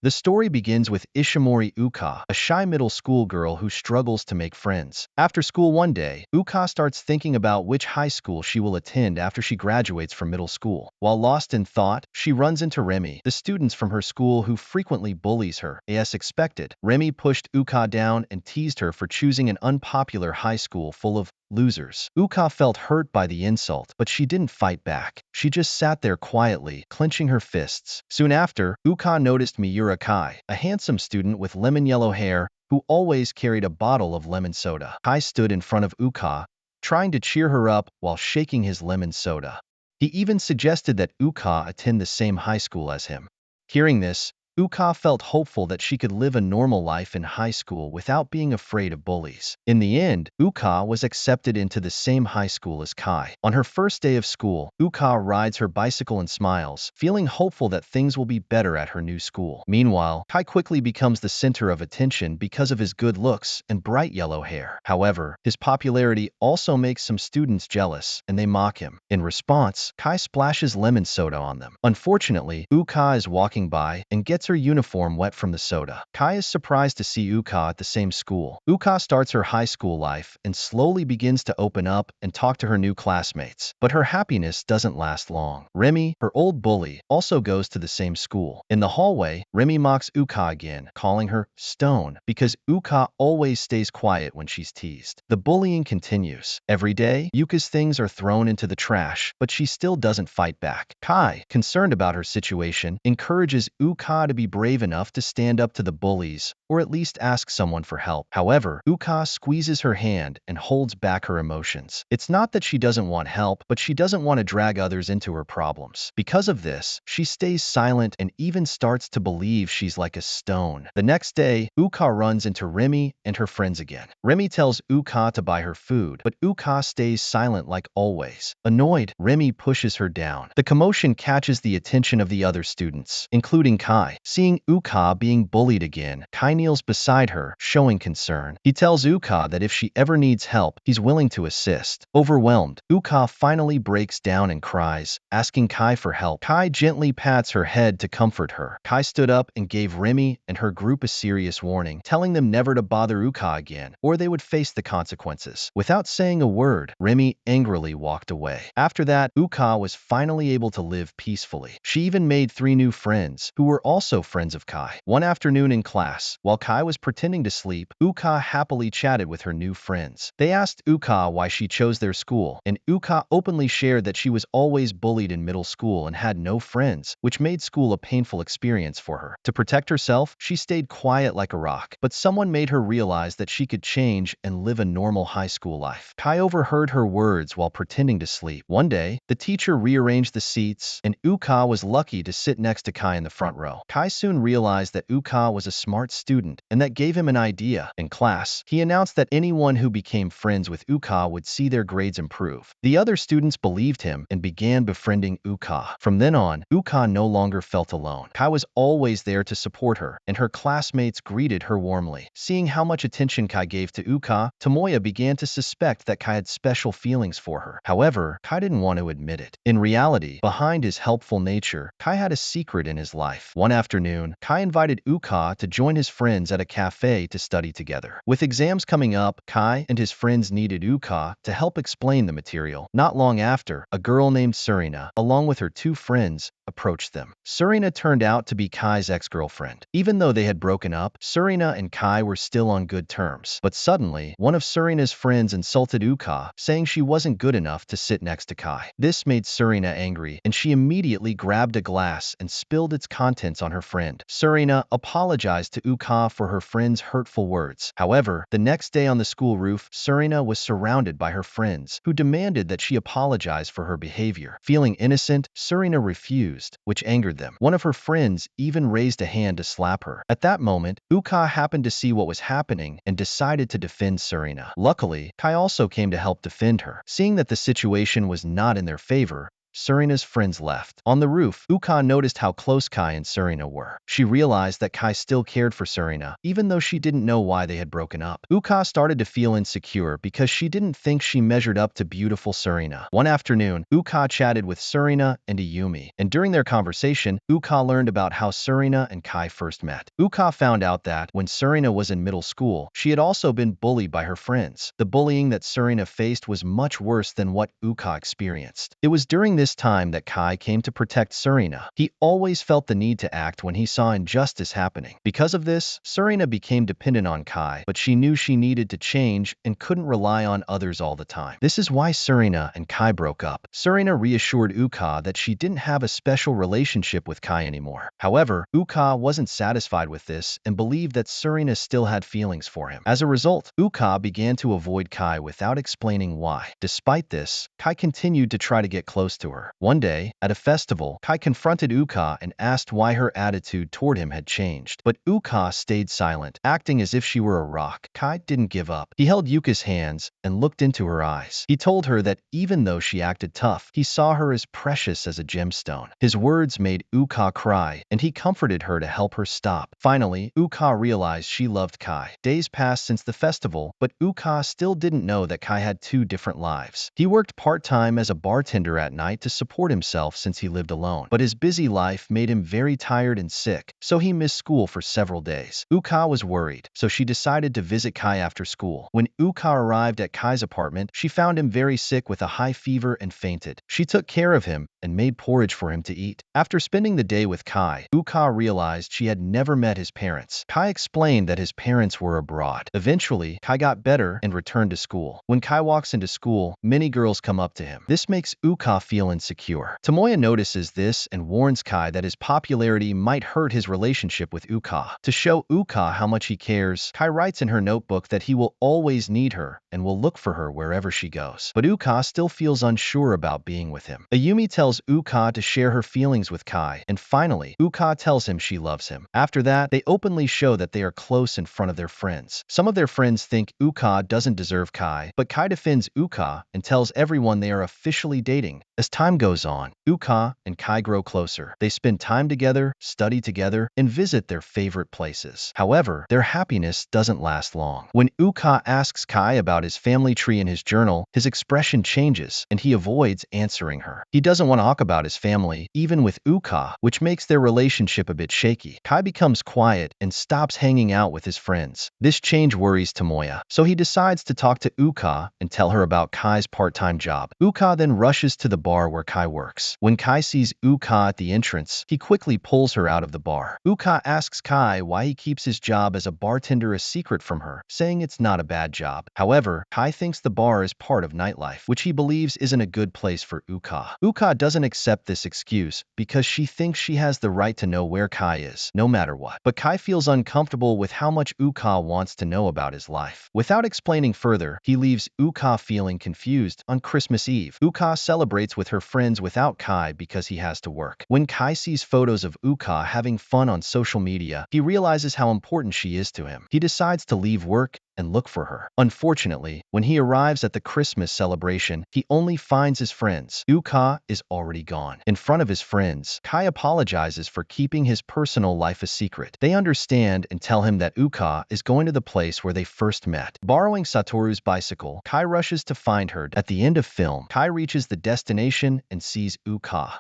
The story begins with Ishimori Uka, a shy middle school girl who struggles to make friends. After school one day, Uka starts thinking about which high school she will attend after she graduates from middle school. While lost in thought, she runs into Remy, the students from her school who frequently bullies her. As expected, Remy pushed Uka down and teased her for choosing an unpopular high school full of losers. Uka felt hurt by the insult, but she didn't fight back. She just sat there quietly, clenching her fists. Soon after, Uka noticed Miura Kai, a handsome student with lemon-yellow hair who always carried a bottle of lemon soda. Kai stood in front of Uka, trying to cheer her up while shaking his lemon soda. He even suggested that Uka attend the same high school as him. Hearing this, Uka felt hopeful that she could live a normal life in high school without being afraid of bullies. In the end, Uka was accepted into the same high school as Kai. On her first day of school, Uka rides her bicycle and smiles, feeling hopeful that things will be better at her new school. Meanwhile, Kai quickly becomes the center of attention because of his good looks and bright yellow hair. However, his popularity also makes some students jealous, and they mock him. In response, Kai splashes lemon soda on them. Unfortunately, Uka is walking by and gets her uniform wet from the soda. Kai is surprised to see Uka at the same school. Uka starts her high school life and slowly begins to open up and talk to her new classmates. But her happiness doesn't last long. Remy, her old bully, also goes to the same school. In the hallway, Remy mocks Uka again, calling her Stone, because Uka always stays quiet when she's teased. The bullying continues. Every day, Uka's things are thrown into the trash, but she still doesn't fight back. Kai, concerned about her situation, encourages Uka to be brave enough to stand up to the bullies, or at least ask someone for help. However, Uka squeezes her hand and holds back her emotions. It's not that she doesn't want help, but she doesn't want to drag others into her problems. Because of this, she stays silent and even starts to believe she's like a stone. The next day, Uka runs into Remy and her friends again. Remy tells Uka to buy her food, but Uka stays silent like always. Annoyed, Remy pushes her down. The commotion catches the attention of the other students, including Kai. Seeing Uka being bullied again, Kai kneels beside her, showing concern. He tells Uka that if she ever needs help, he's willing to assist. Overwhelmed, Uka finally breaks down and cries, asking Kai for help. Kai gently pats her head to comfort her. Kai stood up and gave Remy and her group a serious warning, telling them never to bother Uka again, or they would face the consequences. Without saying a word, Remy angrily walked away. After that, Uka was finally able to live peacefully. She even made 3 new friends, who were also friends of Kai. One afternoon in class, while Kai was pretending to sleep, Uka happily chatted with her new friends. They asked Uka why she chose their school, and Uka openly shared that she was always bullied in middle school and had no friends, which made school a painful experience for her. To protect herself, she stayed quiet like a rock, but someone made her realize that she could change and live a normal high school life. Kai overheard her words while pretending to sleep. One day, the teacher rearranged the seats, and Uka was lucky to sit next to Kai in the front row. Kai soon realized that Uka was a smart student, and that gave him an idea. In class, he announced that anyone who became friends with Uka would see their grades improve. The other students believed him and began befriending Uka. From then on, Uka no longer felt alone. Kai was always there to support her, and her classmates greeted her warmly. Seeing how much attention Kai gave to Uka, Tomoya began to suspect that Kai had special feelings for her. However, Kai didn't want to admit it. In reality, behind his helpful nature, Kai had a secret in his life. One afternoon, Kai invited Uka to join his friends at a cafe to study together. With exams coming up, Kai and his friends needed Uka to help explain the material. Not long after, a girl named Surina, along with her 2 friends, approached them. Surina turned out to be Kai's ex-girlfriend. Even though they had broken up, Surina and Kai were still on good terms. But suddenly, one of Surina's friends insulted Uka, saying she wasn't good enough to sit next to Kai. This made Surina angry, and she immediately grabbed a glass and spilled its contents on her friend. Surina apologized to Uka for her friend's hurtful words. However, the next day on the school roof, Surina was surrounded by her friends, who demanded that she apologize for her behavior. Feeling innocent, Surina refused, which angered them. One of her friends even raised a hand to slap her. At that moment, Uka happened to see what was happening and decided to defend Surina. Luckily, Kai also came to help defend her. Seeing that the situation was not in their favor, Serina's friends left. On the roof, Uka noticed how close Kai and Serena were. She realized that Kai still cared for Serena, even though she didn't know why they had broken up. Uka started to feel insecure because she didn't think she measured up to beautiful Serena. One afternoon, Uka chatted with Serena and Ayumi, and during their conversation, Uka learned about how Serena and Kai first met. Uka found out that, when Serena was in middle school, she had also been bullied by her friends. The bullying that Serena faced was much worse than what Uka experienced. It was during this time that Kai came to protect Serena. He always felt the need to act when he saw injustice happening. Because of this, Serena became dependent on Kai, but she knew she needed to change and couldn't rely on others all the time. This is why Serena and Kai broke up. Serena reassured Uka that she didn't have a special relationship with Kai anymore. However, Uka wasn't satisfied with this and believed that Serena still had feelings for him. As a result, Uka began to avoid Kai without explaining why. Despite this, Kai continued to try to get close to her. One day, at a festival, Kai confronted Uka and asked why her attitude toward him had changed. But Uka stayed silent, acting as if she were a rock. Kai didn't give up. He held Yuka's hands and looked into her eyes. He told her that even though she acted tough, he saw her as precious as a gemstone. His words made Uka cry, and he comforted her to help her stop. Finally, Uka realized she loved Kai. Days passed since the festival, but Uka still didn't know that Kai had two different lives. He worked part-time as a bartender at night to support himself since he lived alone. But his busy life made him very tired and sick, so he missed school for several days. Uka was worried, so she decided to visit Kai after school. When Uka arrived at Kai's apartment, she found him very sick with a high fever and fainted. She took care of him and made porridge for him to eat. After spending the day with Kai, Uka realized she had never met his parents. Kai explained that his parents were abroad. Eventually, Kai got better and returned to school. When Kai walks into school, many girls come up to him. This makes Uka feel insecure. Tomoya notices this and warns Kai that his popularity might hurt his relationship with Uka. To show Uka how much he cares, Kai writes in her notebook that he will always need her and will look for her wherever she goes. But Uka still feels unsure about being with him. Ayumi tells Uka to share her feelings with Kai, and finally, Uka tells him she loves him. After that, they openly show that they are close in front of their friends. Some of their friends think Uka doesn't deserve Kai, but Kai defends Uka and tells everyone they are officially dating. As time goes on, Uka and Kai grow closer. They spend time together, study together, and visit their favorite places. However, their happiness doesn't last long. When Uka asks Kai about his family tree in his journal, his expression changes, and he avoids answering her. He doesn't want to talk about his family, even with Uka, which makes their relationship a bit shaky. Kai becomes quiet and stops hanging out with his friends. This change worries Tomoya, so he decides to talk to Uka and tell her about Kai's part-time job. Uka then rushes to the bar where Kai works. When Kai sees Uka at the entrance, he quickly pulls her out of the bar. Uka asks Kai why he keeps his job as a bartender a secret from her, saying it's not a bad job. However, Kai thinks the bar is part of nightlife, which he believes isn't a good place for Uka. Uka doesn't accept this excuse because she thinks she has the right to know where Kai is, no matter what. But Kai feels uncomfortable with how much Uka wants to know about his life. Without explaining further, he leaves Uka feeling confused. On Christmas Eve, Uka celebrates with her friends without Kai because he has to work. When Kai sees photos of Uka having fun on social media, he realizes how important she is to him. He decides to leave work and look for her. Unfortunately, when he arrives at the Christmas celebration, he only finds his friends. Uka is already gone. In front of his friends, Kai apologizes for keeping his personal life a secret. They understand and tell him that Uka is going to the place where they first met. Borrowing Satoru's bicycle, Kai rushes to find her. At the end of film, Kai reaches the destination and sees Uka.